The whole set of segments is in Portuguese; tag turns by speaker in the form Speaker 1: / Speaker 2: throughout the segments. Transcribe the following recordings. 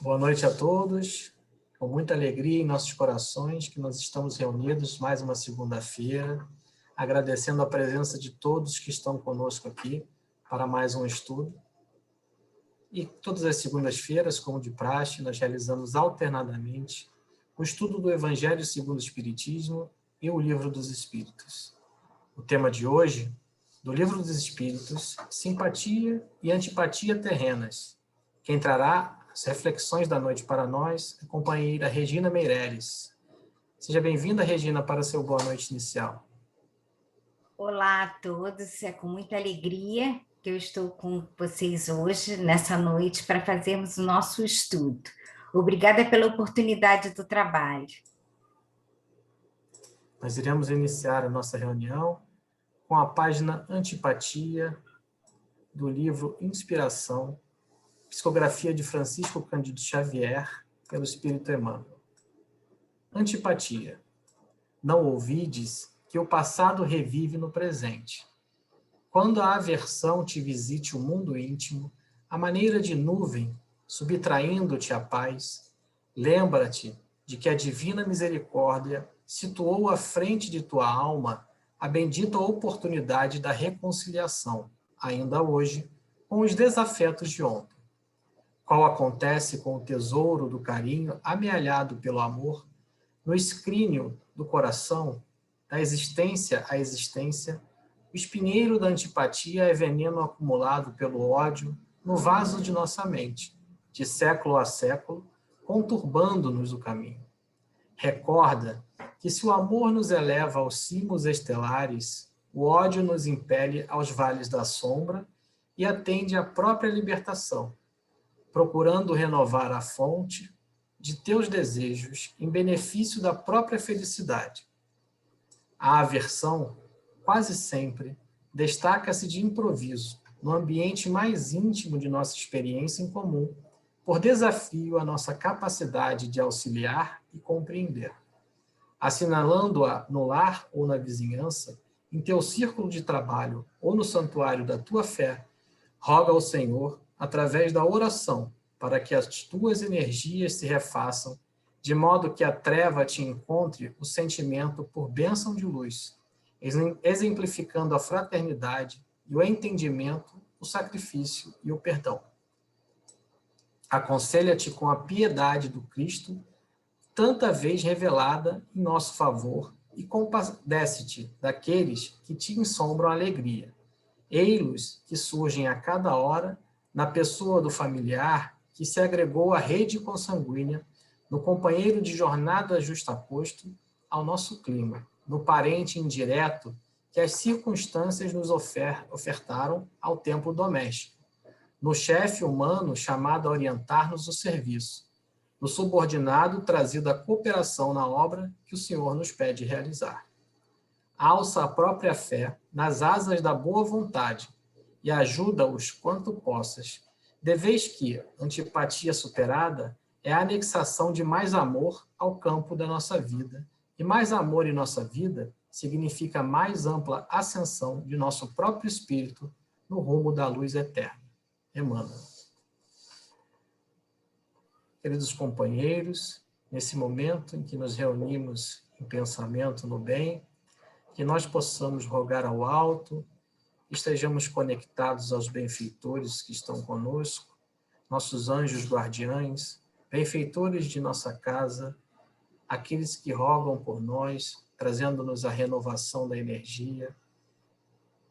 Speaker 1: Boa noite a todos. Com muita alegria em nossos corações que nós estamos reunidos mais uma segunda-feira, agradecendo a presença de todos que estão conosco aqui para mais um estudo. E todas as segundas-feiras, como de praxe, nós realizamos alternadamente o estudo do Evangelho segundo o Espiritismo e o Livro dos Espíritos. O tema de hoje, do Livro dos Espíritos, Simpatia e Antipatia Terrenas. Quem trará as reflexões da noite para nós é a companheira Regina Meireles. Seja bem-vinda, Regina, para seu boa noite inicial.
Speaker 2: Olá a todos, é com muita alegria que eu estou com vocês hoje, nessa noite, para fazermos o nosso estudo. Obrigada pela oportunidade do trabalho.
Speaker 1: Nós iremos iniciar a nossa reunião com a página Antipatia do livro Inspiração, psicografia de Francisco Cândido Xavier, pelo Espírito Emmanuel. Antipatia. Não ouvides que o passado revive no presente. Quando a aversão te visite o mundo íntimo, à maneira de nuvem, subtraindo-te a paz, lembra-te de que a divina misericórdia situou à frente de tua alma a bendita oportunidade da reconciliação, ainda hoje, com os desafetos de ontem. Qual acontece com o tesouro do carinho amealhado pelo amor, no escrínio do coração, da existência à existência, o espinheiro da antipatia é veneno acumulado pelo ódio no vaso de nossa mente, de século a século, conturbando-nos o caminho. Recorda que se o amor nos eleva aos cimos estelares, o ódio nos impele aos vales da sombra e atende à própria libertação, procurando renovar a fonte de teus desejos em benefício da própria felicidade. A aversão, quase sempre, destaca-se de improviso, no ambiente mais íntimo de nossa experiência em comum, por desafio à nossa capacidade de auxiliar e compreender. Assinalando-a no lar ou na vizinhança, em teu círculo de trabalho ou no santuário da tua fé, roga ao Senhor, através da oração, para que as tuas energias se refaçam, de modo que a treva te encontre o sentimento por bênção de luz, exemplificando a fraternidade e o entendimento, o sacrifício e o perdão. Aconselha-te com a piedade do Cristo, tanta vez revelada em nosso favor, e compadece-te daqueles que te ensombram a alegria. Ei-los que surgem a cada hora na pessoa do familiar que se agregou à rede consanguínea, no companheiro de jornada justaposto ao nosso clima, no parente indireto que as circunstâncias nos ofertaram ao tempo doméstico, no chefe humano chamado a orientar-nos o serviço, no subordinado trazido à cooperação na obra que o Senhor nos pede realizar. Alça a própria fé nas asas da boa vontade e ajuda-os quanto possas, de vez que antipatia superada é a anexação de mais amor ao campo da nossa vida, e mais amor em nossa vida significa mais ampla ascensão de nosso próprio espírito no rumo da luz eterna. Emmanuel. Queridos companheiros, nesse momento em que nos reunimos em pensamento no bem, que nós possamos rogar ao alto, estejamos conectados aos benfeitores que estão conosco, nossos anjos guardiães, benfeitores de nossa casa, aqueles que rogam por nós, trazendo-nos a renovação da energia,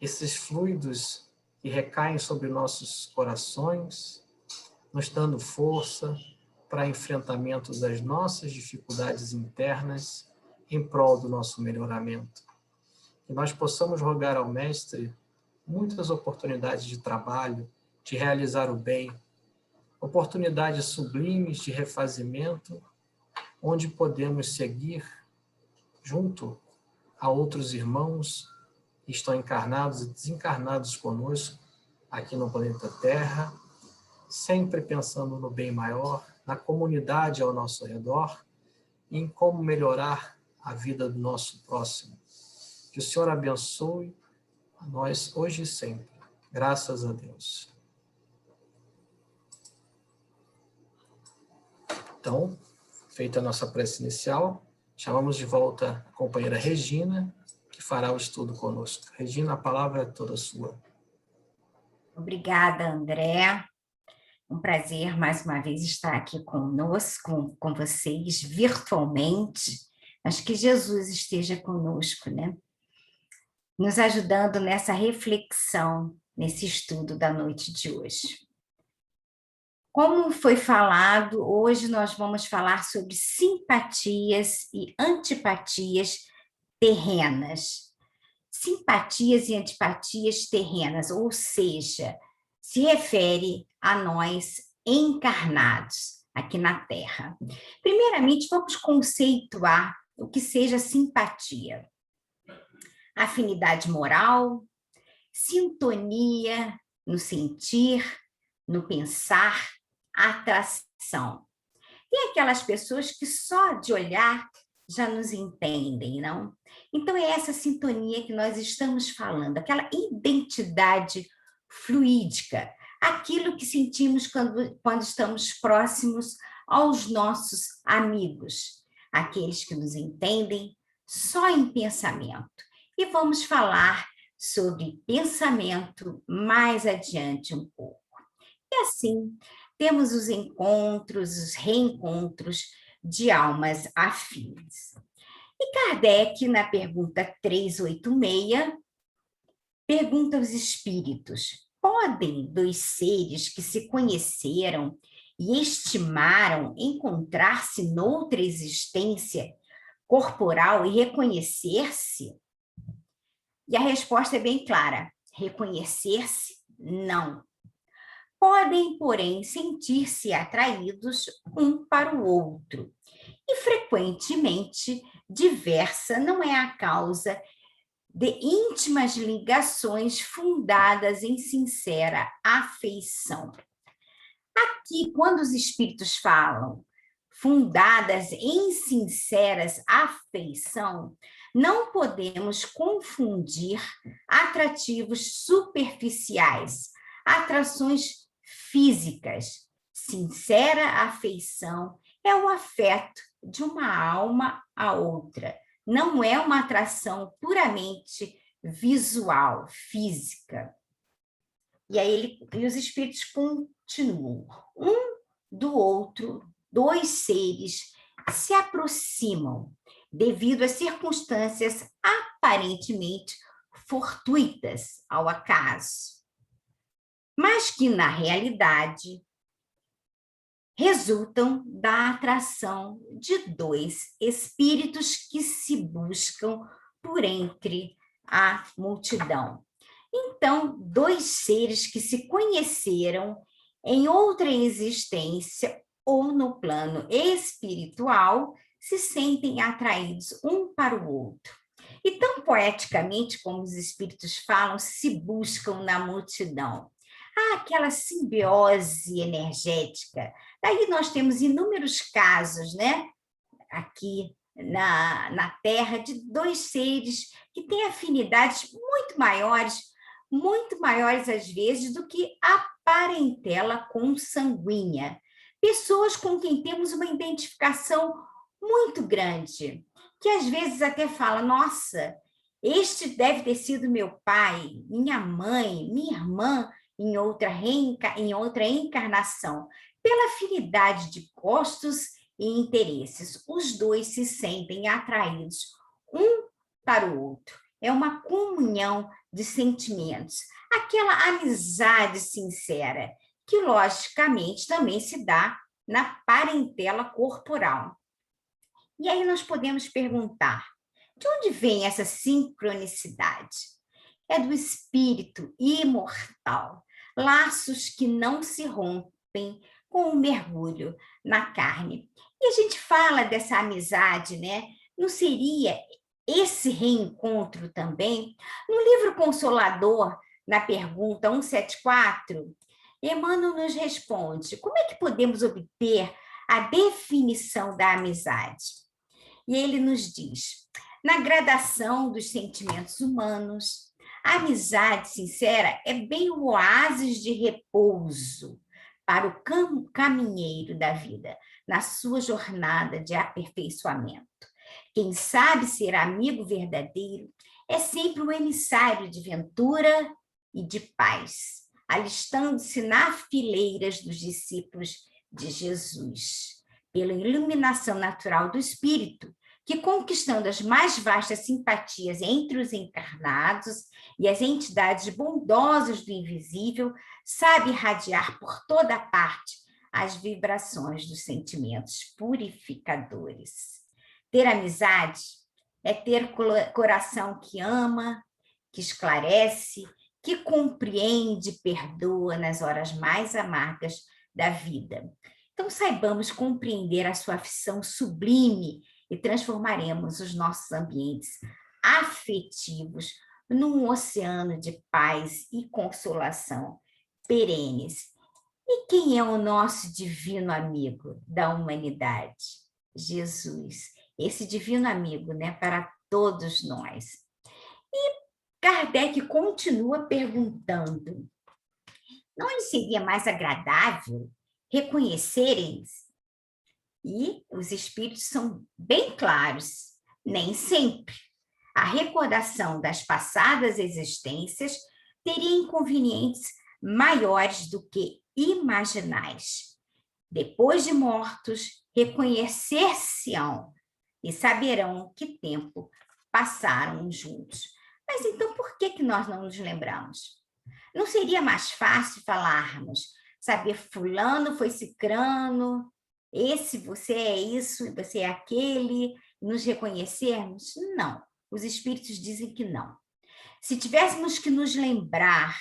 Speaker 1: esses fluidos que recaem sobre nossos corações, nos dando força para enfrentamento das nossas dificuldades internas em prol do nosso melhoramento. Que nós possamos rogar ao Mestre muitas oportunidades de trabalho, de realizar o bem, oportunidades sublimes de refazimento, onde podemos seguir junto a outros irmãos que estão encarnados e desencarnados conosco aqui no planeta Terra, sempre pensando no bem maior, na comunidade ao nosso redor e em como melhorar a vida do nosso próximo. Que o Senhor abençoe a nós hoje e sempre. Graças a Deus. Então, feita a nossa prece inicial, chamamos de volta a companheira Regina, que fará o estudo conosco. Regina, a palavra é toda sua.
Speaker 2: Obrigada, André. Um prazer, mais uma vez, estar aqui conosco, com vocês, virtualmente. Acho que Jesus esteja conosco, né? Nos ajudando nessa reflexão, nesse estudo da noite de hoje. Como foi falado, hoje nós vamos falar sobre simpatias e antipatias terrenas. Simpatias e antipatias terrenas, ou seja, se refere a nós encarnados aqui na Terra. Primeiramente, vamos conceituar o que seja simpatia. Afinidade moral, sintonia no sentir, no pensar, atração. Tem aquelas pessoas que só de olhar já nos entendem, não? Então é essa sintonia que nós estamos falando, aquela identidade fluídica, aquilo que sentimos quando estamos próximos aos nossos amigos, aqueles que nos entendem só em pensamento. E vamos falar sobre pensamento mais adiante um pouco. E assim, temos os encontros, os reencontros de almas afins. E Kardec, na pergunta 386, pergunta aos espíritos: podem dois seres que se conheceram e estimaram encontrar-se noutra existência corporal e reconhecer-se? E a resposta é bem clara: reconhecer-se, não. Podem, porém, sentir-se atraídos um para o outro. E, frequentemente, diversa não é a causa de íntimas ligações fundadas em sincera afeição. Aqui, quando os espíritos falam fundadas em sinceras afeição, não podemos confundir atrativos superficiais, atrações físicas. Sincera afeição é o afeto de uma alma a outra. Não é uma atração puramente visual, física. E aí os espíritos continuam. Um do outro, dois seres se aproximam devido a circunstâncias aparentemente fortuitas ao acaso, mas que, na realidade, resultam da atração de dois espíritos que se buscam por entre a multidão. Então, dois seres que se conheceram em outra existência ou no plano espiritual se sentem atraídos um para o outro. E tão poeticamente como os espíritos falam, se buscam na multidão. Há aquela simbiose energética. Daí nós temos inúmeros casos, né? Aqui na Terra, de dois seres que têm afinidades muito maiores às vezes do que a parentela consanguínea. Pessoas com quem temos uma identificação muito grande, que às vezes até fala: nossa, este deve ter sido meu pai, minha mãe, minha irmã, em outra encarnação. Pela afinidade de gostos e interesses, os dois se sentem atraídos um para o outro. É uma comunhão de sentimentos, aquela amizade sincera, que logicamente também se dá na parentela corporal. E aí nós podemos perguntar: de onde vem essa sincronicidade? É do espírito imortal, laços que não se rompem com o mergulho na carne. E a gente fala dessa amizade, né? Não seria esse reencontro também? No livro Consolador, na pergunta 174, Emmanuel nos responde: como é que podemos obter a definição da amizade? E ele nos diz: na gradação dos sentimentos humanos, a amizade sincera é bem o oásis de repouso para o caminheiro da vida. na sua jornada de aperfeiçoamento. Quem sabe ser amigo verdadeiro é sempre o emissário de ventura e de paz, alistando-se nas fileiras dos discípulos de Jesus, pela iluminação natural do Espírito, que, conquistando as mais vastas simpatias entre os encarnados e as entidades bondosas do invisível, sabe irradiar por toda parte as vibrações dos sentimentos purificadores. Ter amizade é ter coração que ama, que esclarece, que compreende, perdoa nas horas mais amargas da vida. Então, saibamos compreender a sua aflição sublime e transformaremos os nossos ambientes afetivos num oceano de paz e consolação perenes. E quem é o nosso divino amigo da humanidade? Jesus, esse divino amigo, né, para todos nós. E Kardec continua perguntando: não lhe seria mais agradável reconhecerem? E os espíritos são bem claros, nem sempre. A recordação das passadas existências teria inconvenientes maiores do que imaginais. Depois de mortos, reconhecer-se-ão e saberão que tempo passaram juntos. Mas então por que nós não nos lembramos? Não seria mais fácil falarmos, saber fulano foi cicrano, você é isso, você é aquele, nos reconhecermos? Não, os espíritos dizem que não. Se tivéssemos que nos lembrar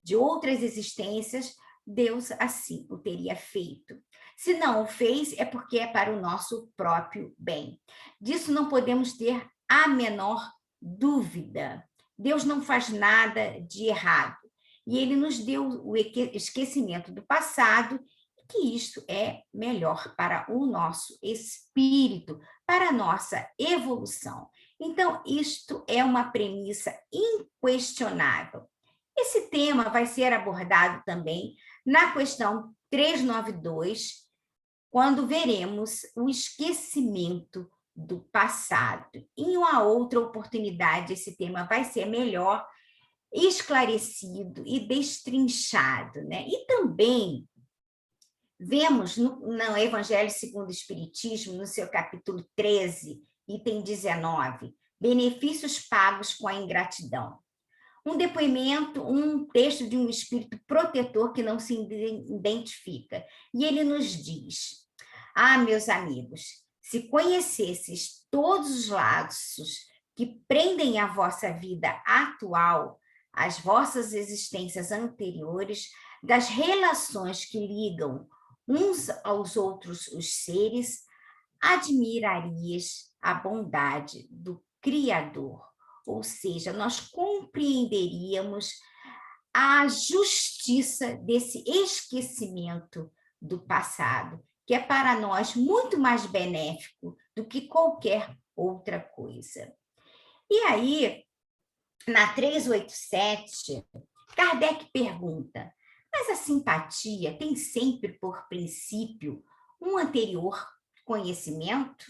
Speaker 2: de outras existências, Deus assim o teria feito. Se não o fez, é porque é para o nosso próprio bem. Disso não podemos ter a menor dúvida. Deus não faz nada de errado. E ele nos deu o esquecimento do passado, que isto é melhor para o nosso espírito, para a nossa evolução. Então, isto é uma premissa inquestionável. Esse tema vai ser abordado também na questão 392, quando veremos o esquecimento do passado. Em uma outra oportunidade, esse tema vai ser melhor esclarecido e destrinchado, né? E também vemos no Evangelho segundo o Espiritismo, no seu capítulo 13, item 19, benefícios pagos com a ingratidão. Um depoimento, um texto de um espírito protetor que não se identifica. E ele nos diz: meus amigos, se conhecesses todos os laços que prendem a vossa vida atual, as vossas existências anteriores, das relações que ligam uns aos outros os seres, admirarias a bondade do Criador. Ou seja, nós compreenderíamos a justiça desse esquecimento do passado, que é para nós muito mais benéfico do que qualquer outra coisa. E aí, na 387, Kardec pergunta: mas a simpatia tem sempre por princípio um anterior conhecimento?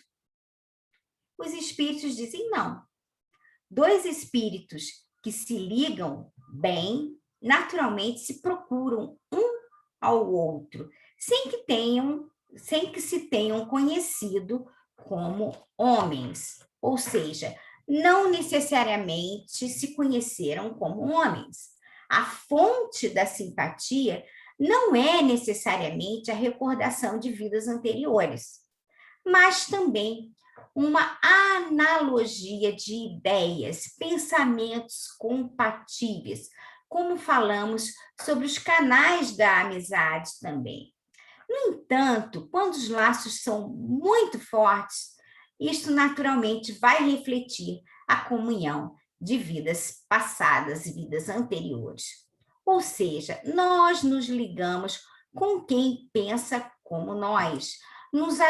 Speaker 2: Os espíritos dizem não. Dois espíritos que se ligam bem, naturalmente se procuram um ao outro, sem que se tenham conhecido como homens, ou seja, não necessariamente se conheceram como homens. A fonte da simpatia não é necessariamente a recordação de vidas anteriores, mas também uma analogia de ideias, pensamentos compatíveis, como falamos sobre os canais da amizade também. No entanto, quando os laços são muito fortes, isto naturalmente vai refletir a comunhão de vidas passadas, vidas anteriores. Ou seja, nós nos ligamos com quem pensa como nós. Nós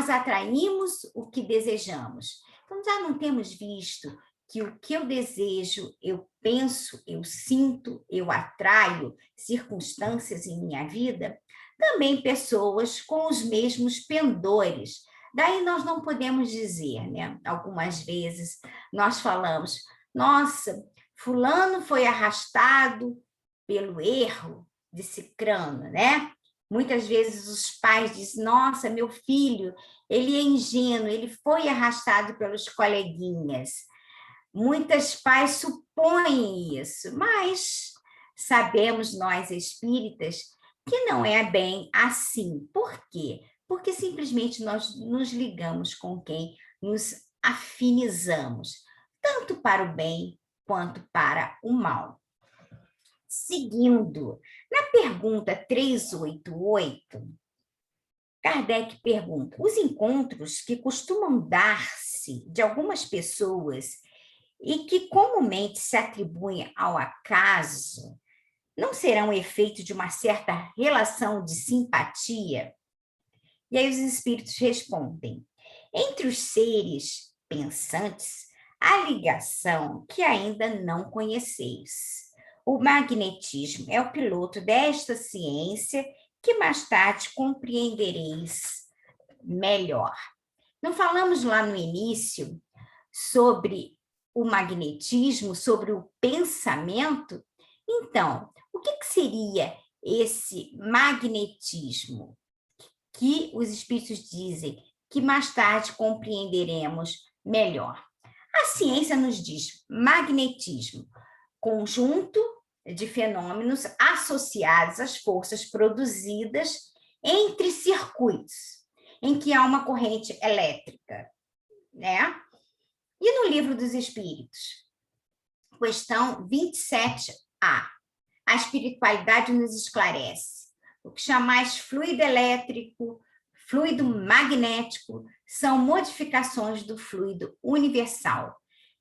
Speaker 2: atraímos o que desejamos. Então, já não temos visto que o que eu desejo, eu penso, eu sinto, eu atraio circunstâncias em minha vida? também pessoas com os mesmos pendores. Daí nós não podemos dizer, né? Algumas vezes nós falamos, nossa, fulano foi arrastado pelo erro de cicrano, né? Muitas vezes os pais dizem, nossa, meu filho, ele é ingênuo, ele foi arrastado pelos coleguinhas. Muitos pais supõem isso, mas sabemos nós espíritas que não é bem assim. Por quê? Porque simplesmente nós nos ligamos com quem nos afinizamos, tanto para o bem quanto para o mal. Seguindo, na pergunta 388, Kardec pergunta: os encontros que costumam dar-se de algumas pessoas e que comumente se atribuem ao acaso, não serão efeito de uma certa relação de simpatia? E aí os espíritos respondem: entre os seres pensantes, há ligação que ainda não conheceis. O magnetismo é o piloto desta ciência que mais tarde compreendereis melhor. Não falamos lá no início sobre o magnetismo, sobre o pensamento? Então, o que seria esse magnetismo que os espíritos dizem que mais tarde compreenderemos melhor? A ciência nos diz magnetismo, conjunto de fenômenos associados às forças produzidas entre circuitos, em que há uma corrente elétrica, né? E no Livro dos Espíritos, questão 27A, a espiritualidade nos esclarece. O que chamais fluido elétrico, fluido magnético, são modificações do fluido universal,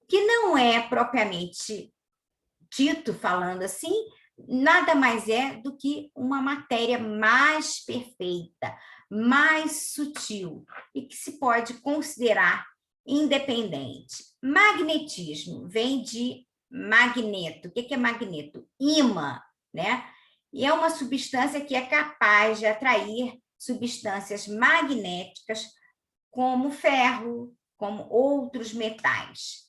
Speaker 2: que não é propriamente dito, falando assim, nada mais é do que uma matéria mais perfeita, mais sutil, e que se pode considerar independente. Magnetismo vem de magneto. O que é magneto? Ímã, né? E é uma substância que é capaz de atrair substâncias magnéticas como ferro, como outros metais.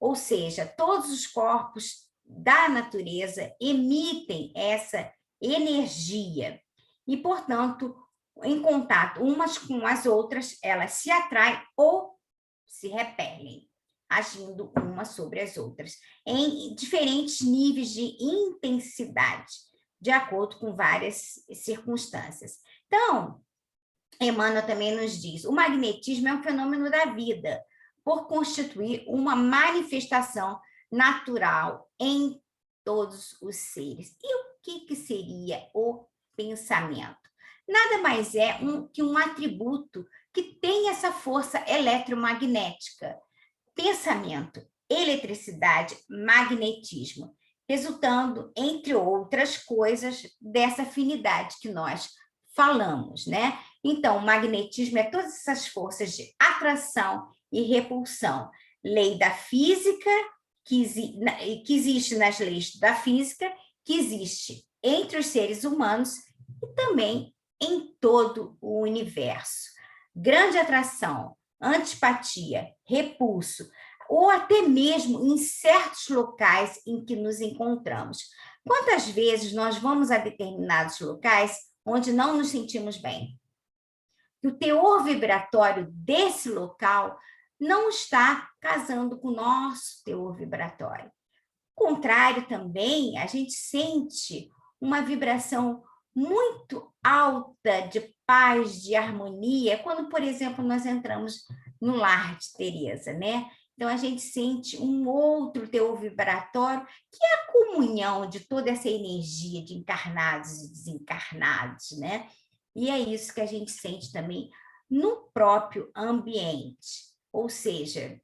Speaker 2: Ou seja, todos os corpos da natureza emitem essa energia e, portanto, em contato umas com as outras, elas se atraem ou se repelem, agindo umas sobre as outras, em diferentes níveis de intensidade, de acordo com várias circunstâncias. Então, Emmanuel também nos diz, o magnetismo é um fenômeno da vida, por constituir uma manifestação natural em todos os seres. E o que seria o pensamento? Nada mais é que um atributo que tem essa força eletromagnética. Pensamento, eletricidade, magnetismo, resultando, entre outras coisas, dessa afinidade que nós falamos, né? Então, o magnetismo é todas essas forças de atração e repulsão. Lei da física, que existe nas leis da física, que existe entre os seres humanos e também em todo o universo. Grande atração, antipatia, repulso, ou até mesmo em certos locais em que nos encontramos. Quantas vezes nós vamos a determinados locais onde não nos sentimos bem? O teor vibratório desse local não está casando com o nosso teor vibratório. O contrário também, a gente sente uma vibração muito alta de paz, de harmonia, quando, por exemplo, nós entramos no lar de Teresa, né? Então, a gente sente um outro teor vibratório, que é a comunhão de toda essa energia de encarnados e desencarnados, né? E é isso que a gente sente também no próprio ambiente. Ou seja,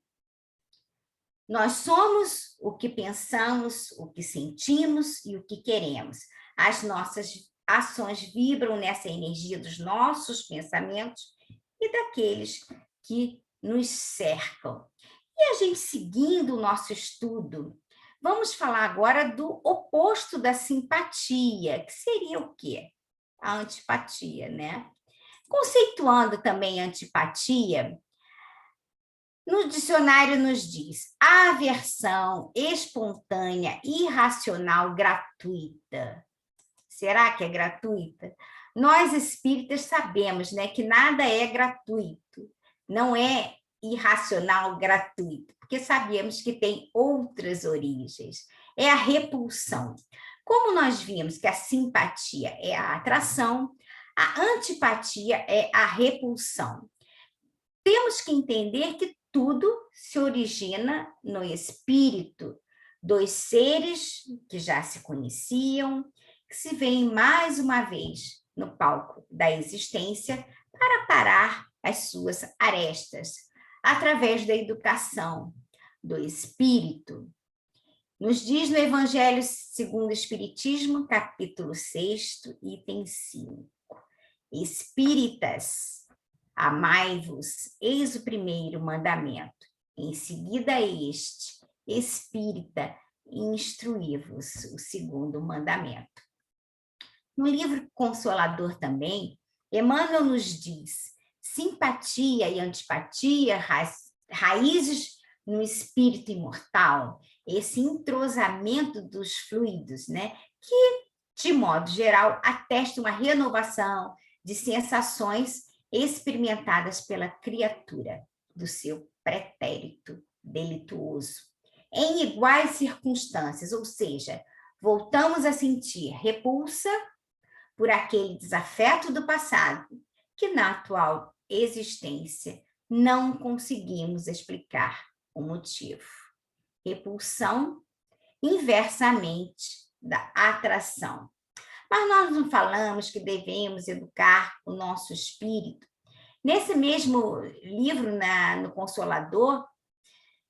Speaker 2: nós somos o que pensamos, o que sentimos e o que queremos. As nossas ações vibram nessa energia dos nossos pensamentos e daqueles que nos cercam. E a gente, seguindo o nosso estudo, vamos falar agora do oposto da simpatia, que seria o quê? a antipatia, né? Conceituando também a antipatia, no dicionário nos diz aversão espontânea, irracional, gratuita. Será que é gratuita? Nós espíritas sabemos, né, que nada é gratuito, não é irracional gratuito, porque sabemos que tem outras origens. É a repulsão. Como nós vimos que a simpatia é a atração, a antipatia é a repulsão. Temos que entender que tudo se origina no espírito, dois seres que já se conheciam, que se veem mais uma vez no palco da existência para parar as suas arestas, através da educação do espírito. Nos diz no Evangelho segundo o Espiritismo, capítulo 6, item 5. Espíritas, amai-vos, eis o primeiro mandamento. Em seguida este, espírita, instruí-vos, o segundo mandamento. No livro Consolador também, Emmanuel nos diz: simpatia e antipatia, raízes no espírito imortal, esse entrosamento dos fluidos, né? Que, de modo geral, atesta uma renovação de sensações experimentadas pela criatura do seu pretérito delituoso, em iguais circunstâncias, ou seja, voltamos a sentir repulsa por aquele desafeto do passado que na atual existência não conseguimos explicar o motivo. Repulsão inversamente da atração. Mas nós não falamos que devemos educar o nosso espírito. Nesse mesmo livro, no Consolador,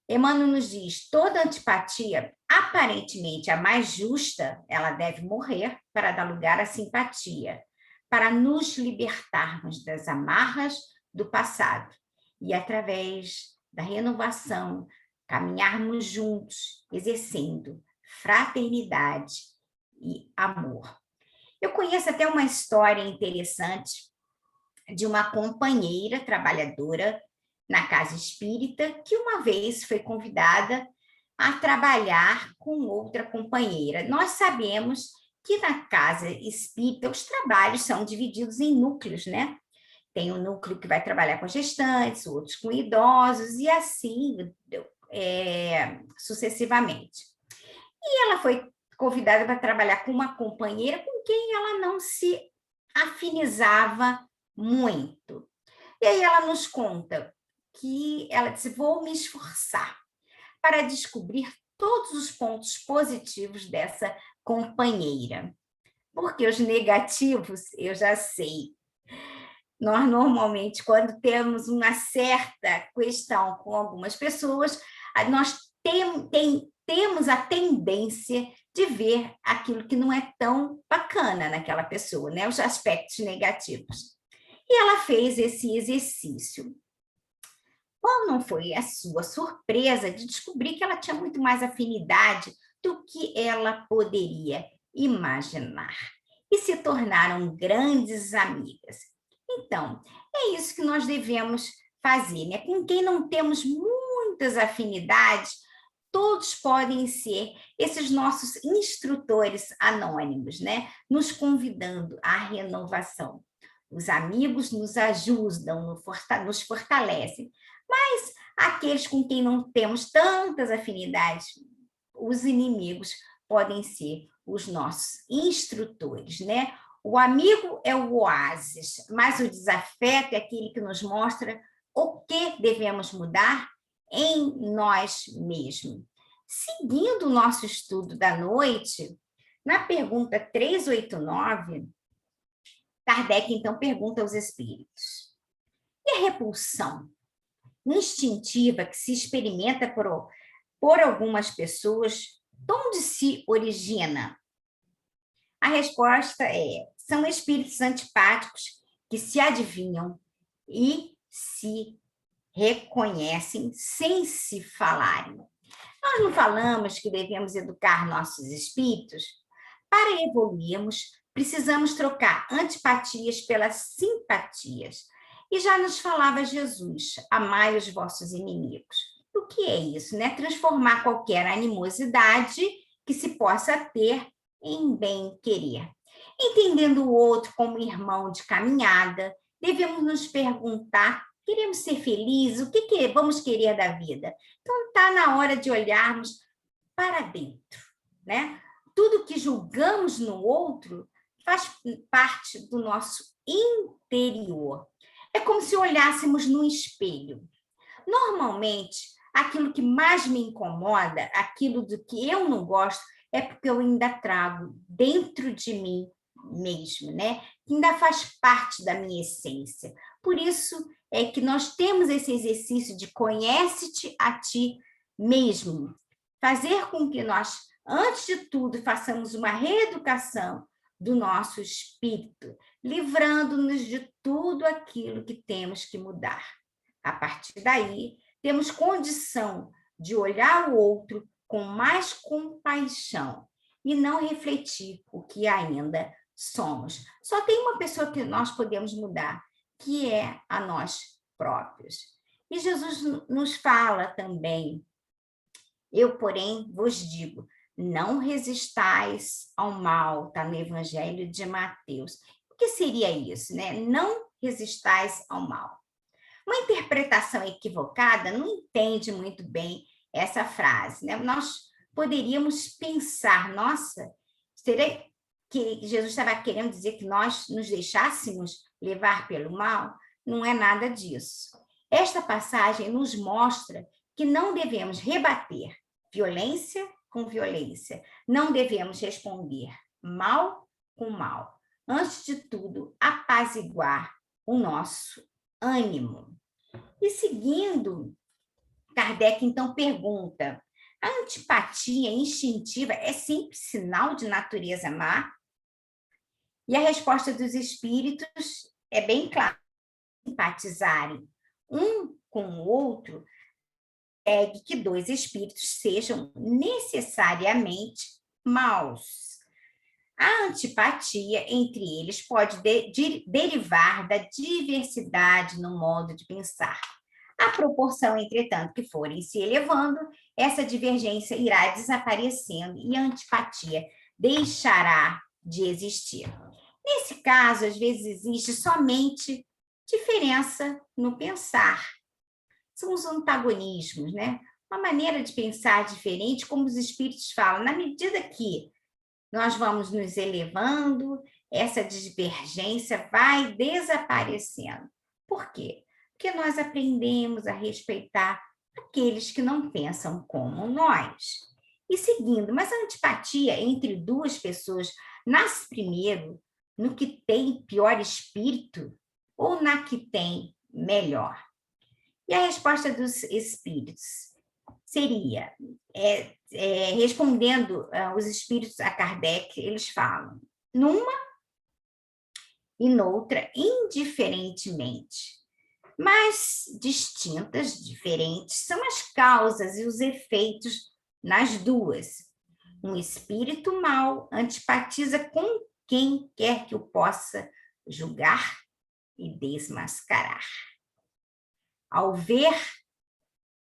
Speaker 2: Emmanuel nos diz: toda antipatia, aparentemente a mais justa, ela deve morrer para dar lugar à simpatia, para nos libertarmos das amarras do passado e, através da renovação, caminharmos juntos, exercendo fraternidade e amor. Eu conheço até uma história interessante de uma companheira trabalhadora na casa espírita, que uma vez foi convidada a trabalhar com outra companheira. Nós sabemos que na casa espírita os trabalhos são divididos em núcleos, né? Tem um núcleo que vai trabalhar com gestantes, outros com idosos, e assim sucessivamente. E ela foi convidada para trabalhar com uma companheira com quem ela não se afinizava muito. E aí ela nos conta que ela disse: vou me esforçar para descobrir todos os pontos positivos dessa companheira. Porque os negativos, eu já sei. Nós, normalmente, quando temos uma certa questão com algumas pessoas, nós temos a tendência de ver aquilo que não é tão bacana naquela pessoa, né? Os aspectos negativos. E ela fez esse exercício. Qual não foi a sua surpresa de descobrir que ela tinha muito mais afinidade do que ela poderia imaginar? E se tornaram grandes amigas. Então, é isso que nós devemos fazer, né? Com quem não temos muitas afinidades, todos podem ser esses nossos instrutores anônimos, né? Nos convidando à renovação. Os amigos nos ajudam, nos fortalecem, mas aqueles com quem não temos tantas afinidades, os inimigos podem ser os nossos instrutores, né? O amigo é o oásis, mas o desafeto é aquele que nos mostra o que devemos mudar em nós mesmos. Seguindo o nosso estudo da noite, na pergunta 389, Kardec, então, pergunta aos espíritos: e a repulsão instintiva que se experimenta por algumas pessoas, de onde se origina? A resposta é: são espíritos antipáticos que se adivinham e se reconhecem sem se falarem. Nós não falamos que devemos educar nossos espíritos para evoluirmos, Precisamos trocar antipatias pelas simpatias. E já nos falava Jesus, amai os vossos inimigos. O que é isso, né? Transformar qualquer animosidade que se possa ter em bem-querer. Entendendo o outro como irmão de caminhada, devemos nos perguntar, queremos ser felizes? O que vamos querer da vida? Então, está na hora de olharmos para dentro, né? Tudo que julgamos no outro faz parte do nosso interior. É como se olhássemos no espelho. Normalmente, aquilo que mais me incomoda, aquilo do que eu não gosto, é porque eu ainda trago dentro de mim mesmo, né? Ainda faz parte da minha essência. Por isso é que nós temos esse exercício de conhece-te a ti mesmo. Fazer com que nós, antes de tudo, façamos uma reeducação do nosso espírito, livrando-nos de tudo aquilo que temos que mudar. A partir daí, temos condição de olhar o outro com mais compaixão e não refletir o que ainda somos. Só tem uma pessoa que nós podemos mudar, que é a nós próprios. E Jesus nos fala também, eu, porém, vos digo, não resistais ao mal, está no Evangelho de Mateus. O que seria isso, né? Não resistais ao mal. Uma interpretação equivocada não entende muito bem essa frase, né? Nós poderíamos pensar, nossa, será que Jesus estava querendo dizer que nós nos deixássemos levar pelo mal? Não é nada disso. Esta passagem nos mostra que não devemos rebater violência com violência. Não devemos responder mal com mal. Antes de tudo, apaziguar o nosso ânimo. E seguindo, Kardec então pergunta: a antipatia instintiva é sempre sinal de natureza má? E a resposta dos espíritos é bem clara: simpatizarem um com o outro é que dois espíritos sejam necessariamente maus. A antipatia entre eles pode derivar da diversidade no modo de pensar. À proporção, entretanto, que forem se elevando, essa divergência irá desaparecendo e a antipatia deixará de existir. Nesse caso, às vezes existe somente diferença no pensar. São os antagonismos, né? Uma maneira de pensar diferente, como os espíritos falam, na medida que nós vamos nos elevando, essa divergência vai desaparecendo. Por quê? Porque nós aprendemos a respeitar aqueles que não pensam como nós. E seguindo, mas a antipatia entre duas pessoas nasce primeiro no que tem pior espírito ou na que tem melhor? E a resposta dos espíritos seria, respondendo os espíritos a Kardec, eles falam, numa e noutra indiferentemente, mas distintas, diferentes, são as causas e os efeitos nas duas. Um espírito mau antipatiza com quem quer que o possa julgar e desmascarar. Ao ver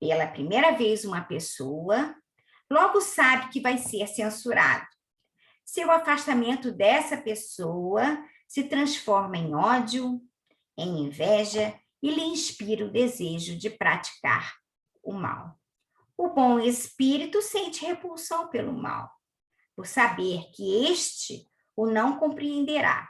Speaker 2: pela primeira vez uma pessoa, logo sabe que vai ser censurado. Seu afastamento dessa pessoa se transforma em ódio, em inveja e lhe inspira o desejo de praticar o mal. O bom espírito sente repulsão pelo mal, por saber que este o não compreenderá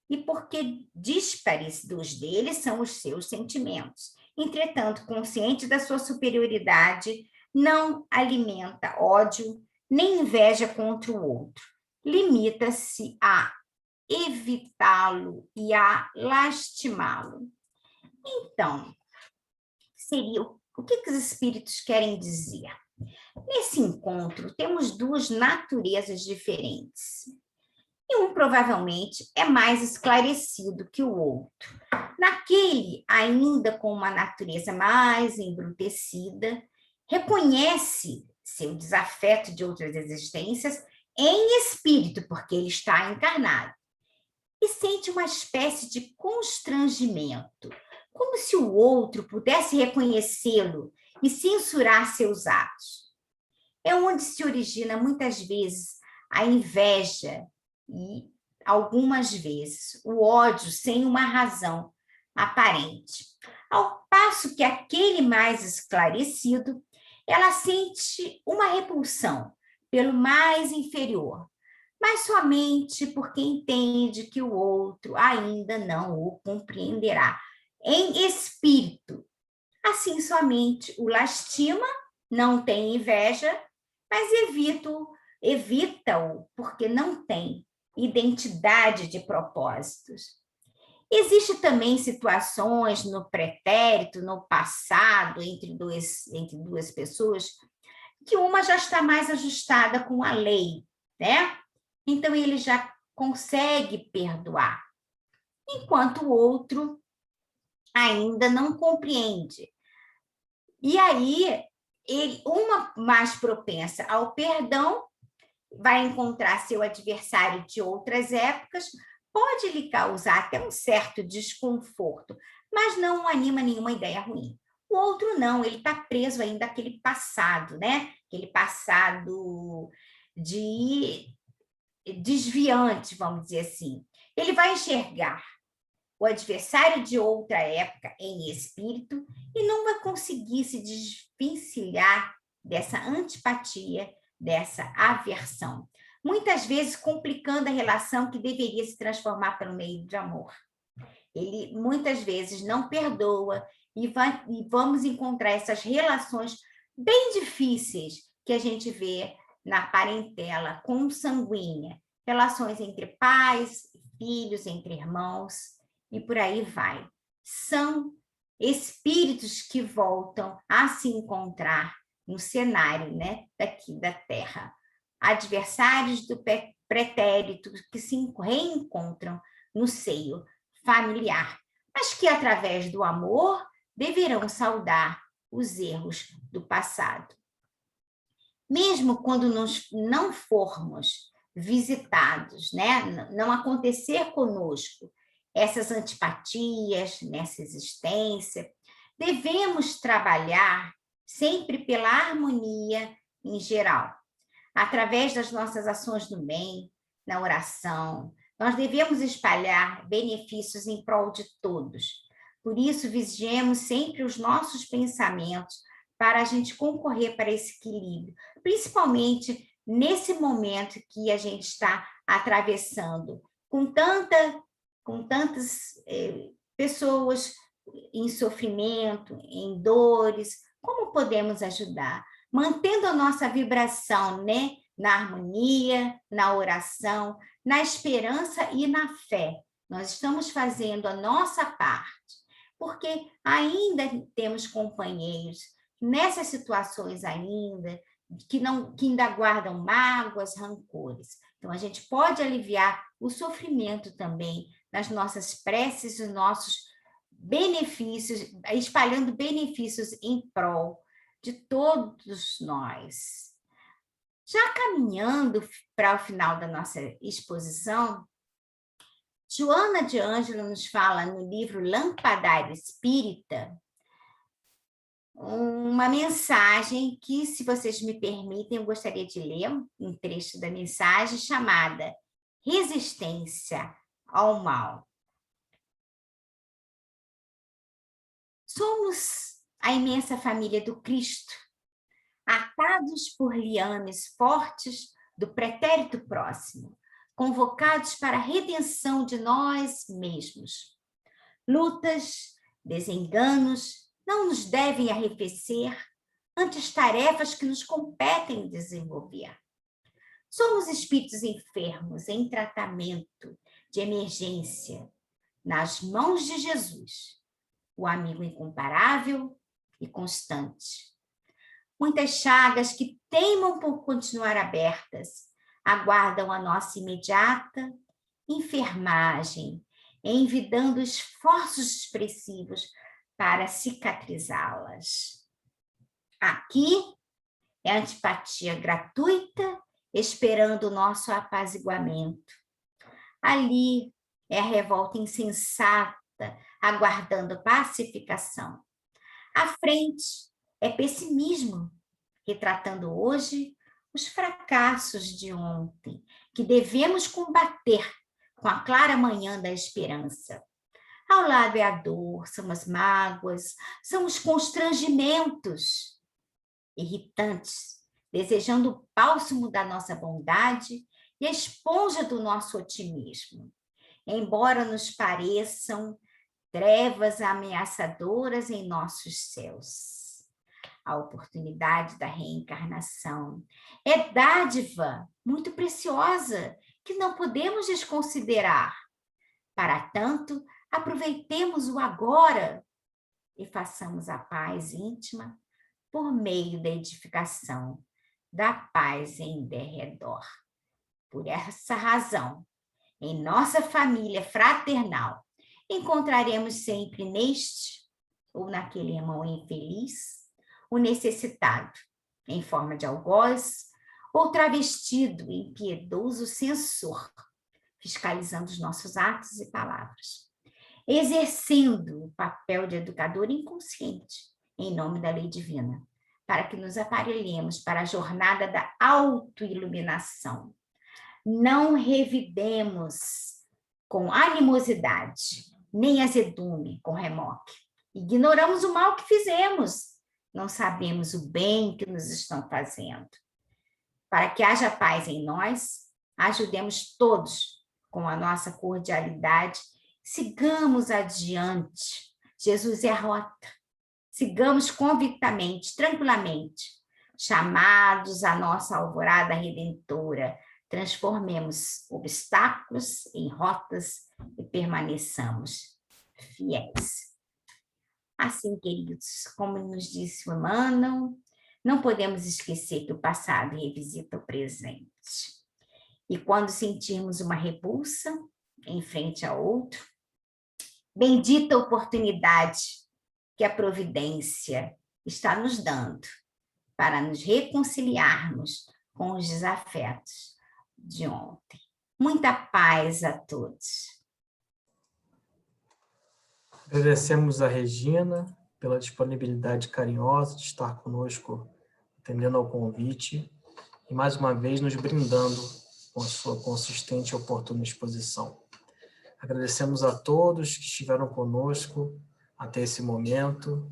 Speaker 2: e porque díspares dos dele são os seus sentimentos. Entretanto, consciente da sua superioridade, não alimenta ódio nem inveja contra o outro. Limita-se a evitá-lo e a lastimá-lo. Então, seria o que os espíritos querem dizer? Nesse encontro, temos duas naturezas diferentes. E um provavelmente é mais esclarecido que o outro. Naquele, ainda com uma natureza mais embrutecida, reconhece seu desafeto de outras existências em espírito, porque ele está encarnado. e sente uma espécie de constrangimento, como se o outro pudesse reconhecê-lo e censurar seus atos. É onde se origina muitas vezes a inveja e algumas vezes o ódio sem uma razão aparente. Ao passo que aquele mais esclarecido, ela sente uma repulsão pelo mais inferior, mas somente porque entende que o outro ainda não o compreenderá em espírito. Assim, somente o lastima, não tem inveja, mas evita-o porque não tem identidade de propósitos. Existem também situações no pretérito, no passado, entre duas pessoas, que uma já está mais ajustada com a lei, né? Então, ele já consegue perdoar, enquanto o outro ainda não compreende. E aí, uma mais propensa ao perdão vai encontrar seu adversário de outras épocas, pode lhe causar até um certo desconforto, mas não anima nenhuma ideia ruim. O outro não, ele está preso ainda àquele passado, né? Aquele passado de desviante, vamos dizer assim. Ele vai enxergar o adversário de outra época em espírito e não vai conseguir se desvencilhar dessa antipatia, dessa aversão. Muitas vezes complicando a relação que deveria se transformar pelo meio de amor. Ele muitas vezes não perdoa e vamos encontrar essas relações bem difíceis que a gente vê na parentela consanguínea, relações entre pais, filhos, entre irmãos, e por aí vai. São espíritos que voltam a se encontrar no cenário, né, daqui da Terra. Adversários do pretérito que se reencontram no seio familiar, mas que, através do amor, deverão saudar os erros do passado. Mesmo quando nós não formos visitados, né, não acontecer conosco essas antipatias nessa existência, devemos trabalhar sempre pela harmonia em geral, através das nossas ações no bem, na oração. Nós devemos espalhar benefícios em prol de todos. Por isso, vigiemos sempre os nossos pensamentos para a gente concorrer para esse equilíbrio, principalmente nesse momento que a gente está atravessando, com tantas pessoas em sofrimento, em dores. Como podemos ajudar? Mantendo a nossa vibração, né? Na harmonia, na oração, na esperança e na fé. Nós estamos fazendo a nossa parte, porque ainda temos companheiros nessas situações ainda, que ainda guardam mágoas, rancores. Então, a gente pode aliviar o sofrimento também nas nossas preces, os nossos benefícios, espalhando benefícios em prol de todos nós. Já caminhando para o final da nossa exposição, Joana de Ângelo nos fala no livro Lampadário Espírita uma mensagem que, se vocês me permitem, eu gostaria de ler um trecho da mensagem chamada Resistência ao Mal. Somos a imensa família do Cristo, atados por liames fortes do pretérito próximo, convocados para a redenção de nós mesmos. Lutas, desenganos não nos devem arrefecer ante as tarefas que nos competem desenvolver. Somos espíritos enfermos em tratamento de emergência, nas mãos de Jesus, o amigo incomparável e constante. Muitas chagas que teimam por continuar abertas aguardam a nossa imediata enfermagem, envidando esforços expressivos para cicatrizá-las. Aqui é a antipatia gratuita, esperando o nosso apaziguamento. Ali é a revolta insensata, aguardando pacificação. À frente é pessimismo, retratando hoje os fracassos de ontem, que devemos combater com a clara manhã da esperança. Ao lado é a dor, são as mágoas, são os constrangimentos irritantes, desejando o bálsamo da nossa bondade e a esponja do nosso otimismo. Embora nos pareçam trevas ameaçadoras em nossos céus. A oportunidade da reencarnação é dádiva muito preciosa que não podemos desconsiderar. Para tanto, aproveitemos o agora e façamos a paz íntima por meio da edificação da paz em derredor. Por essa razão, em nossa família fraternal, encontraremos sempre neste ou naquele irmão infeliz o necessitado, em forma de algoz, ou travestido em piedoso censor, fiscalizando os nossos atos e palavras, exercendo o papel de educador inconsciente, em nome da lei divina, para que nos aparelhemos para a jornada da autoiluminação. Não revidemos com animosidade, nem azedume com remoque. Ignoramos o mal que fizemos, não sabemos o bem que nos estão fazendo. Para que haja paz em nós, ajudemos todos com a nossa cordialidade, sigamos adiante. Jesus é a rota. Sigamos convictamente, tranquilamente, chamados à nossa alvorada redentora. Transformemos obstáculos em rotas e permaneçamos fiéis. Assim, queridos, como nos disse o Emmanuel, não podemos esquecer que o passado revisita o presente. E quando sentirmos uma repulsa em frente a outro, bendita oportunidade que a providência está nos dando para nos reconciliarmos com os desafetos de ontem. Muita paz a todos.
Speaker 1: Agradecemos a Regina pela disponibilidade carinhosa de estar conosco, atendendo ao convite, e mais uma vez nos brindando com a sua consistente e oportuna exposição. Agradecemos a todos que estiveram conosco até esse momento.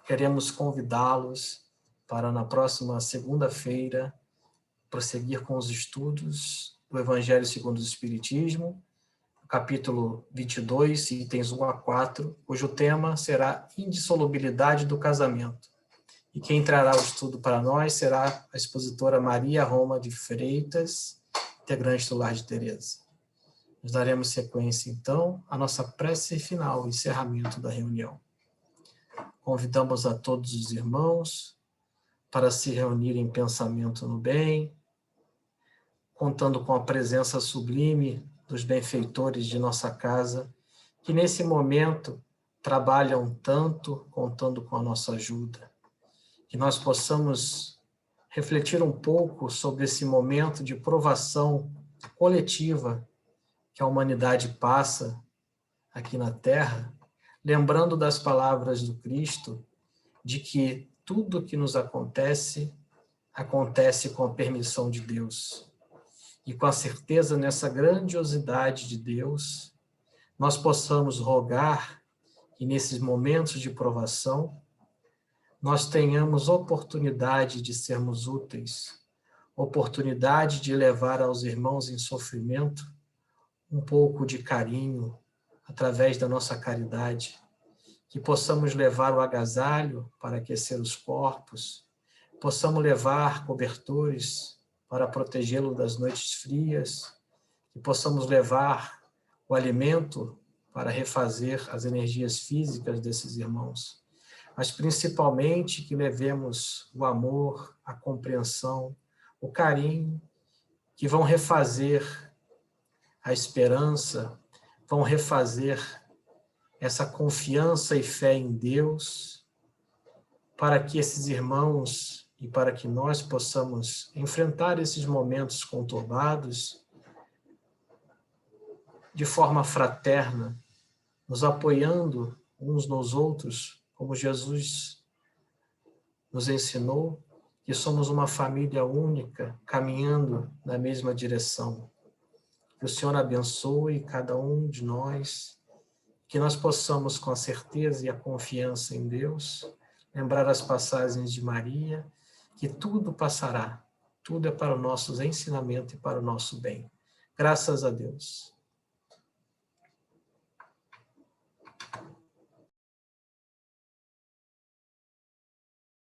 Speaker 1: Queremos convidá-los para, na próxima segunda-feira, prosseguir com os estudos do Evangelho segundo o Espiritismo, capítulo 22, itens 1 a 4, cujo tema será indissolubilidade do casamento. E quem trará o estudo para nós será a expositora Maria Roma de Freitas, integrante do Lar de Teresa. Nós daremos sequência, então, à nossa prece final, o encerramento da reunião. Convidamos a todos os irmãos para se reunir em pensamento no bem, contando com a presença sublime dos benfeitores de nossa casa, que nesse momento trabalham tanto, contando com a nossa ajuda. Que nós possamos refletir um pouco sobre esse momento de provação coletiva que a humanidade passa aqui na Terra, lembrando das palavras do Cristo, de que tudo que nos acontece, acontece com a permissão de Deus. E com a certeza nessa grandiosidade de Deus, nós possamos rogar que nesses momentos de provação, nós tenhamos oportunidade de sermos úteis, oportunidade de levar aos irmãos em sofrimento um pouco de carinho, através da nossa caridade, que possamos levar o agasalho para aquecer os corpos, possamos levar cobertores para protegê-lo das noites frias, que possamos levar o alimento para refazer as energias físicas desses irmãos, mas principalmente que levemos o amor, a compreensão, o carinho, que vão refazer a esperança, vão refazer essa confiança e fé em Deus, para que esses irmãos e para que nós possamos enfrentar esses momentos conturbados de forma fraterna, nos apoiando uns nos outros, como Jesus nos ensinou, que somos uma família única, caminhando na mesma direção. Que o Senhor abençoe cada um de nós, que nós possamos, com a certeza e a confiança em Deus, lembrar as passagens de Maria, que tudo passará, tudo é para o nosso ensinamento e para o nosso bem. Graças a Deus.